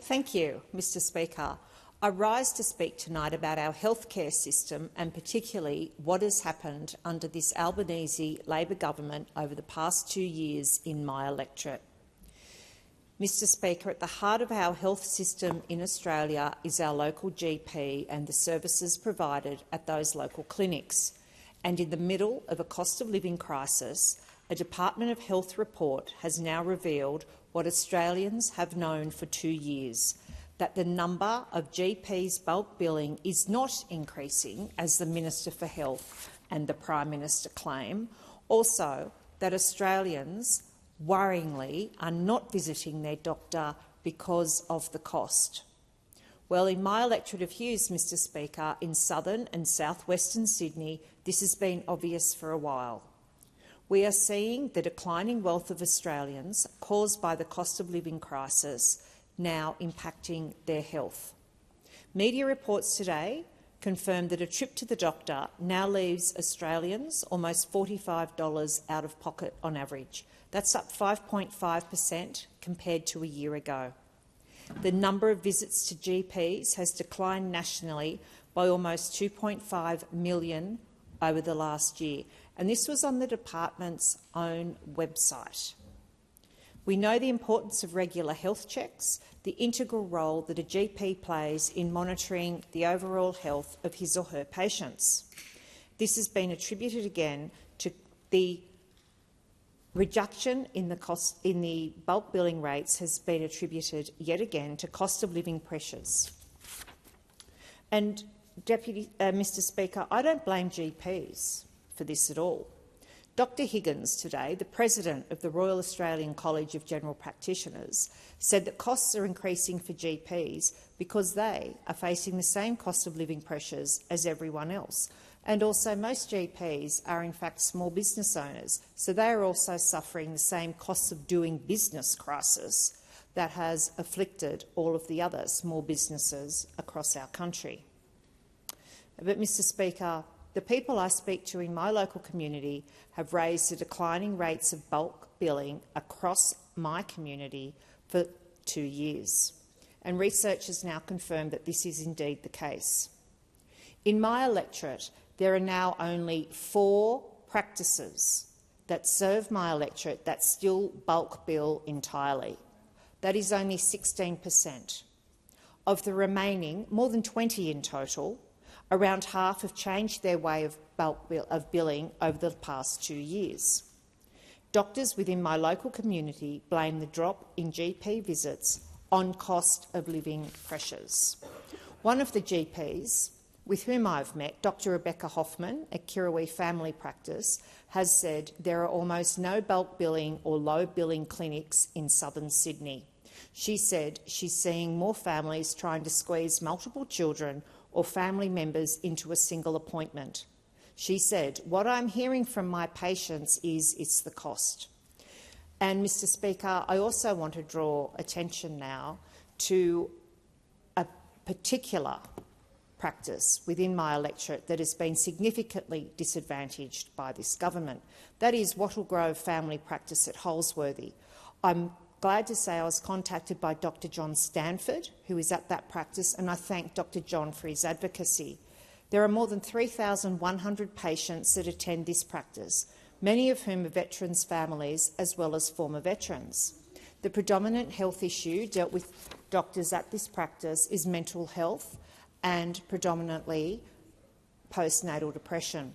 Thank you, Mr Speaker. I rise to speak tonight about our healthcare system and particularly what has happened under this Albanese Labor government over the past 2 years in my electorate. Mr Speaker, at the heart of our health system in Australia is our local GP and the services provided at those local clinics. And in the middle of a cost of living crisis, a Department of Health report has now revealed what Australians have known for 2 years, that the number of GPs bulk billing is not increasing, as the Minister for Health and the Prime Minister claim. Also, that Australians, worryingly, are not visiting their doctor because of the cost. Well, in my electorate of Hughes, Mr Speaker, in southern and south-western Sydney, this has been obvious for a while. We are seeing the declining wealth of Australians caused by the cost of living crisis now impacting their health. Media reports today confirm that a trip to the doctor now leaves Australians almost $45 out of pocket on average. That's up 5.5% compared to a year ago. The number of visits to GPs has declined nationally by almost 2.5 million over the last year, and this was on the department's own website. We know the importance of regular health checks, the integral role that a GP plays in monitoring the overall health of his or her patients. This has been attributed again to the reduction in the bulk billing rates has been attributed yet again to cost of living pressures. And Mr Speaker, I don't blame GPs for this at all. Dr Higgins today, the President of the Royal Australian College of General Practitioners, said that costs are increasing for GPs because they are facing the same cost of living pressures as everyone else. And also most GPs are in fact small business owners, so they are also suffering the same costs of doing business crisis that has afflicted all of the other small businesses across our country. But, Mr Speaker, the people I speak to in my local community have raised the declining rates of bulk billing across my community for 2 years, and research has now confirmed that this is indeed the case. In my electorate, there are now only 4 practices that serve my electorate that still bulk bill entirely. That is only 16%. Of the remaining, more than 20 in total, around half have changed their way of billing over the past 2 years. Doctors within my local community blame the drop in GP visits on cost of living pressures. One of the GPs with whom I've met, Dr Rebecca Hoffman at Kirrawee Family Practice, has said there are almost no bulk billing or low billing clinics in southern Sydney. She said she's seeing more families trying to squeeze multiple children or family members into a single appointment. She said, "What I'm hearing from my patients is it's the cost." And, Mr Speaker, I also want to draw attention now to a particular practice within my electorate that has been significantly disadvantaged by this government. That is Wattle Grove Family Practice at Holsworthy. I'm glad to say I was contacted by Dr John Stanford, who is at that practice, and I thank Dr John for his advocacy. There are more than 3,100 patients that attend this practice, many of whom are veterans' families as well as former veterans. The predominant health issue dealt with doctors at this practice is mental health and predominantly postnatal depression.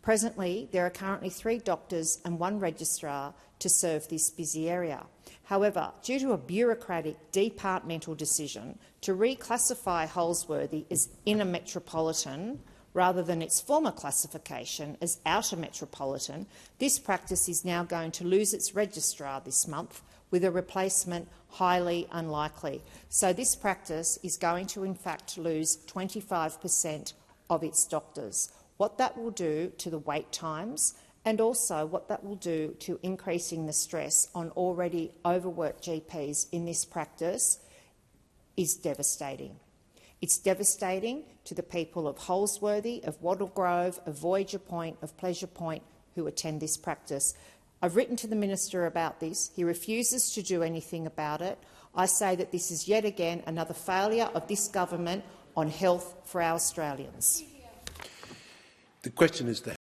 Presently, there are currently 3 doctors and 1 registrar to serve this busy area. However, due to a bureaucratic departmental decision to reclassify Holsworthy as inner metropolitan rather than its former classification as outer metropolitan, this practice is now going to lose its registrar this month, with a replacement highly unlikely. So this practice is going to in fact lose 25% of its doctors. What that will do to the wait times and also what that will do to increasing the stress on already overworked GPs in this practice is devastating. It's devastating to the people of Holsworthy, of Wattle Grove, of Voyager Point, of Pleasure Point who attend this practice. I've written to the Minister about this. He refuses to do anything about it. I say that this is yet again another failure of this government on health for our Australians. The question is then,